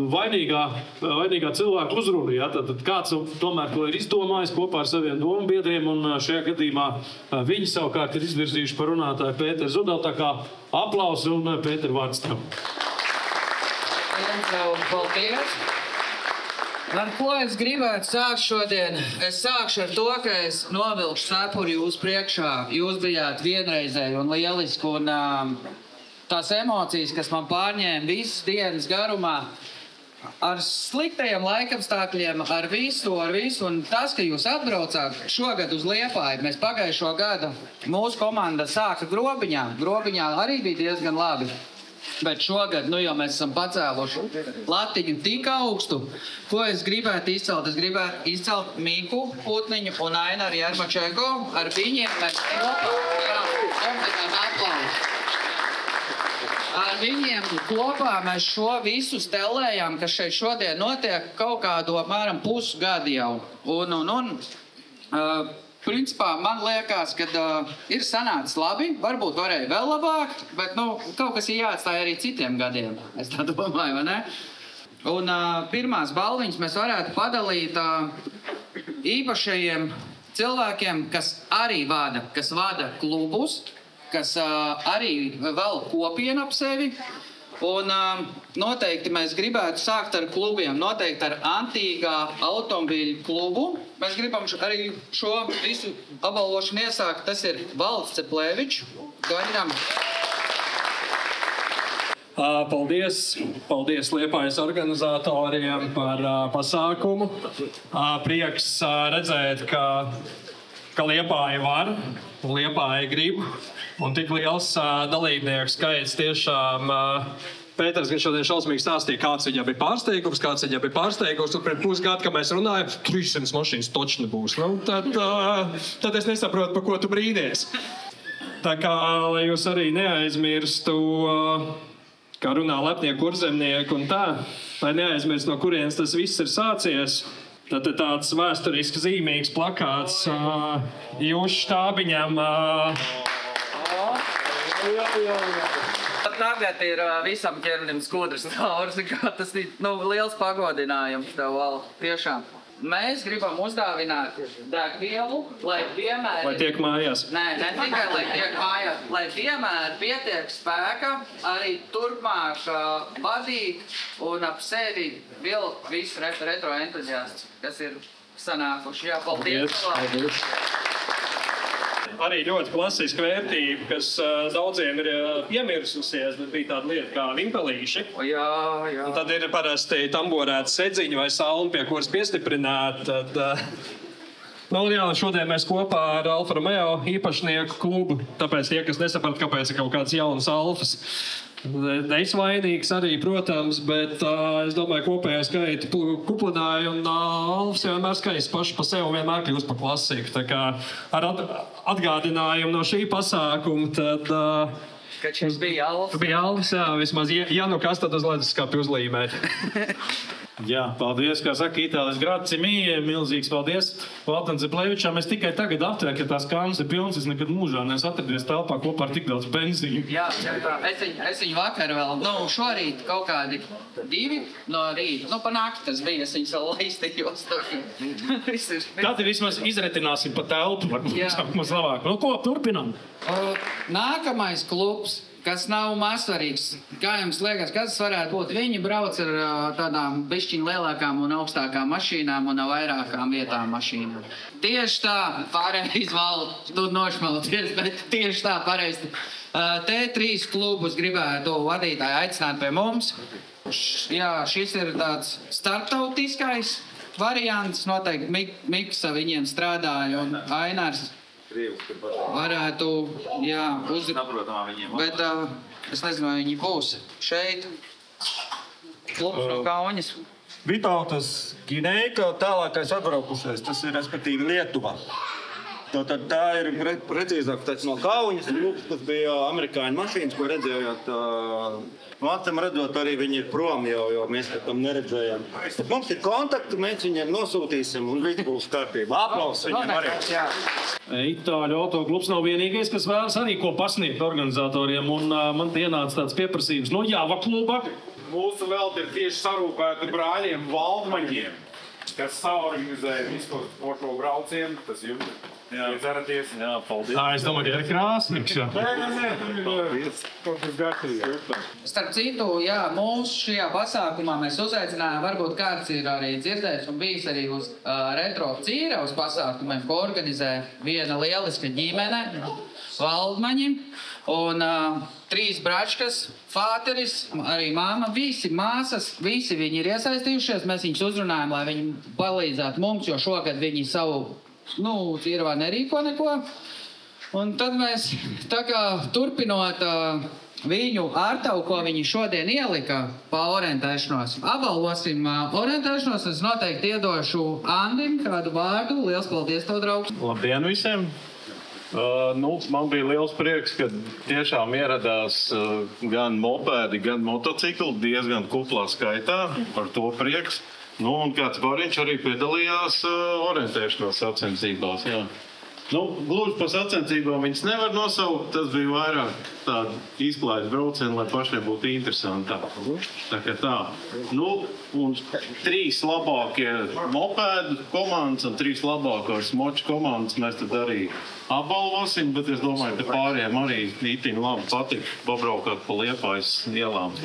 vainīgā cilvēka uzrunu. Ja? Tad kāds tomēr to ir izdomājis kopā ar saviem domu biedriem, un šajā gadījumā viņi savukārt ir izvirzījuši par runātāju Pēteru Zudelu, tā kā aplausi un Pēter vārds tev. Paldies! Ar ko es gribētu sākt šodien? Es sākšu ar to, ka es novilkšu cepuri jūs priekšā. Jūs bijāt vienreizēji un lieliski, un tās emocijas, kas man pārņēma visas dienas garumā, ar sliktajiem laikapstākļiem, ar visu, un tas, ka jūs atbraucāt šogad uz Liepāju, mēs pagājušo gadu, mūsu komanda sāka Grobiņā. Grobiņā arī bija diezgan labi. Bet šogad, jau mēs esam pacēluši latiņu tik augstu, ko es gribētu izcelt. Es gribētu izcelt Miku Putniņu un Ainaru Jermačenko. Ar viņiem mēs Ar viņiem kopā mēs šo visu stelējām, kas šeit šodien notiek kaut kādu apmēram pusgadu jau. Principā man liekas, ka ir sanācis labi, varbūt varēja vēl labāk, bet kaut kas ir jāatstāja arī citiem gadiem, es tā domāju, vai ne? Un pirmās balviņas mēs varētu padalīt īpašajiem cilvēkiem, kas arī vada klubus, kas arī vēl kopienu ap sevi. Un noteikti mēs gribētu sākt ar klubiem, noteikti ar Antīgā automobīļu klubu. Mēs gribam arī šo visu apbalvošanu iesākt. Tas ir Valds Ceplēvičs. Gaidām. Paldies Liepājas organizatoriem par pasākumu. Prieks redzēt, ka Liepāja var un Liepāja grib. Un tik liels dalībnieku skaits tiešām Pēters gan šodien šausmīgi stāstīja, kāds viņam bija pārsteigums. Un pirms pusgadu, kad mēs runājam, 300 mašīnas točni būs. Tad es nesaprotu, par ko tu brīdies. Tā kā, lai jūs arī neaizmirstu, kā runā lepnie kurzemnieki un tā, lai neaizmirst, no kurienes tas viss ir sācies. Tad tāds vēsturiski zīmīgs plakāts jūsu štābiņam. Tagad ir visam ķermenim skudras nauras. Tas ir liels pagodinājums tev vēl tiešām. Mēs gribam uzdāvināt degvielu, lai vienmēr... Lai tiek mājās. Nē, ne tikai lai tiek mājās. Lai vienmēr pietiek spēka arī turpmāk vadīt un ap sevi vilkt visu retro entuziastus, kas ir sanākuši. Jā, paldies! arī ļoti klasiska vērtība, kas daudziem ir piemirsusies, bet bija tāda lieta kā vimpelīši. Jā. Un tad ir parasti tamborēta sedziņa vai salma, pie kuras piestiprināt. Šodien mēs kopā ar Alfa Romeo īpašnieku klubu, tāpēc tie, kas nesaprat, kāpēc ir kaut kādas jaunas Alfas. Es vainīgs arī, protams, bet es domāju, kopējā skaita kuplināja un Alfas vienmēr skaits paši pa sevi vienmēr kļūst par klasiku. Tā kā ar atgādinājumu no šī pasākuma, tad... Kad šis bija Alfas? Bija Alfas, jā, vismaz, ja nu kas, tad uz leduskapja uzlīmēt. Jā, paldies, kā saka Itālijas Grācimī, milzīgs paldies Valtam Zeplevičam. Es tikai tagad aptvēru, ka tās kānas ir pilnas, es nekad mūžā neesmu atradies telpā kopā ar tik daudz benzīnu. Jā, es viņu vakar vēl, šorīt kaut kādi 2 no rīta, pa nakti tas bija, es viņus vēl laistījos. Tad vismaz izretināsim pa telpu, varbūt mums labāk. Ko, turpinām? Nākamais klubs, kas nav mazsvarīgs, kā jums liekas, kas varētu būt? Viņi brauc ar tādām bišķiņ lielākām un augstākām mašīnām un vairākām vietām mašīnām. Tieši tā, pareizi Valdi, tu nošmelties, bet tieši tā, pareizi. T3 klubus gribētu vadītāji aicināt pie mums. Jā, šis ir tāds starptautiskais variants, noteikti Miksa viņiem strādāja un Ainārs varētu, jā, bet es nezinu, vai viņi būs šeit. Klubs no Kauņas. Vitautas Gineika tālākais atbraukušais, tas ir, respektīvi, Lietuva. Tad tā ir precīzāk no Kauņas, tas bija amerikāņu mašīnas, ko redzējāt. Acīm redzot, arī viņi ir prom, jo mēs tam neredzējām. Mums ir kontakti, mēs viņiem nosūtīsim un viss būs kārtībā. Aplaus viņiem arī. Itāļu autoklubs nav vienīgais, kas vēlas arī ko pasniegt organizatoriem, un man ienāca tāds pieprasījums no Jāva kluba. Mūsu velti ir tieši sarūpēti brāļiem Valdmaņiem, kas saorganizēja visu to braucienu. Tas jums iedzeraties. Jā, paldies. Es domāju, ka ir krāsnīgs. Nē, tur ir kaut kas garšīgs. Starp citu, jā, mūsu šajā pasākumā mēs uzaicinājām, varbūt kāds ir arī dzirdējis un bijis arī uz retro Cīravas pasākumiem, ko organizē viena lieliska ģimene, Valdmaņi, un 3 bračkas, fāteris, arī māma, visi māsas, visi viņi ir iesaistījušies, mēs viņus uzrunājam, lai viņi palīdzētu mums, jo šogad viņi savu Cīravā nerīko neko. Un tad mēs, tā kā turpinot viņu ārtavu, ko viņi šodien ielika pa orientēšanos, apbalvosim orientēšanos, es noteikti iedošu Andim kādu vārdu. Liels paldies tev, draugs! Labdien visiem! Man bija liels prieks, ka tiešām ieradās gan mopēdi, gan motocikli diezgan kuplā skaitā, par to prieks. Un kāds Bariņš arī piedalījās orientēšanās sacensībās. Gluži pa sacensībām viņas nevar nosaukt, tas bija vairāk tāda izklaides brauciena, lai pašiem būtu interesantāk. Tā kā tā. Un 3 labākie mopēdu komandas un 3 labākās moču komandas mēs tad arī apbalvosim, bet es domāju, ka pārējiem arī ītiņi labi patīk pabraukāt pa Liepājas ielām.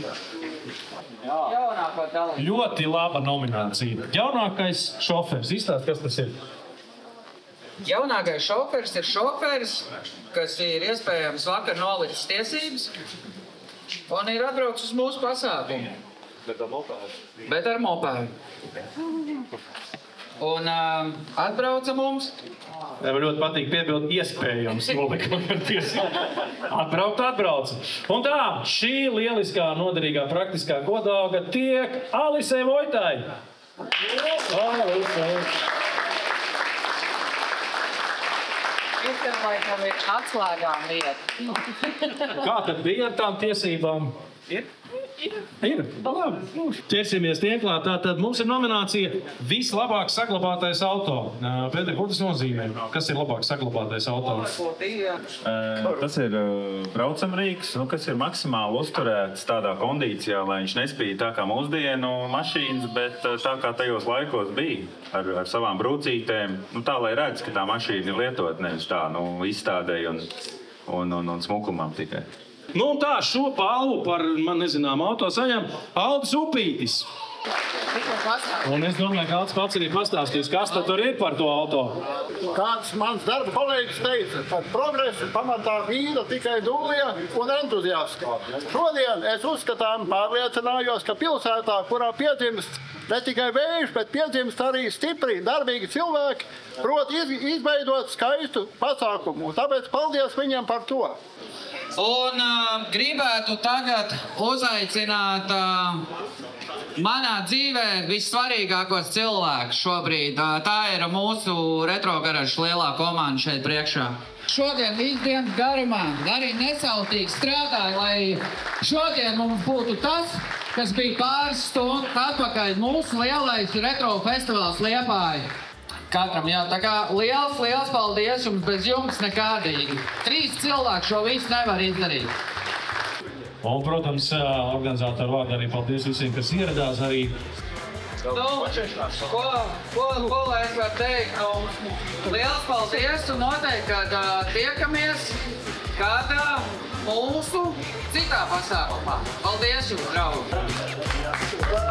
Ļoti laba nominācija. Jaunākais šofers. Izstāst, kas tas ir? Jaunākais šoferis ir šoferis, kas ir iespējams vakar nolicis tiesības un ir atbraucis uz mūsu pasākumu. Bet ar mopēdu. Un atbrauca mums. Man ļoti patīk piebilst iespējams nolikumi ar tiesību. Atbrauca. Un tā, šī lieliskā, noderīgā, praktiskā godalga tiek Alisei Vojtai. Visam laikam ir atslēgām vieta. Kā tad bija ar tām tiesībām? Ir. Ķersimies tieklāt. Tātad mums ir nominācija vislabāk saglabātais auto. Pēdējā, ko tas nozīmē? Kas ir labāk saglabātais auto? Tas ir braucamrīks, kas ir maksimāli uzturēts tādā kondīcijā, lai viņš nespīd tā kā mūsdienu mašīnas, bet tā kā tajos laikos bija ar savām brūcītēm. Tā, lai redz, ka tā mašīna ir lietot, nevis tā izstādēji un smukumam tikai. Un tā, šo balvu par man nezināmu auto saņem Aldis Upītis. Un es domāju, ka kāds pats arī pastāstīs, kas tad tur ir par to auto. Kāds mans darba kolēģis teica, ka progresu pamatā vīda tikai dūlija un entuziasti. Šodien es uzskatām pārliecinājos, ka pilsētā, kurā piedzimst ne tikai vējš, bet piedzimst arī stipri, darbīgi cilvēki, prot izveidot skaistu pasākumu. Tāpēc paldies viņiem par to. Un gribētu tagad uzaicināt manā dzīvē vissvarīgākos cilvēkus šobrīd. Tā ir mūsu retrogaražas lielā komanda šeit priekšā. Šodien visu dienas garumā arī nesautīgi strādāja, lai šodien mums būtu tas, kas bija pāris stundu atpakaļ mūsu lielais retro festivāls Liepāja. Katram, jā, tā kā liels paldies jums, bez jums nekādīgi. 3 cilvēki šo visu nevar izdarīt. Un, protams, organizātoru vārdā arī paldies visiem, kas ieradās arī. Ko lai es varu teikt? Liels paldies un noteikti, kad tiekamies kādā mūsu citā pasākumā. Paldies jums, draugi!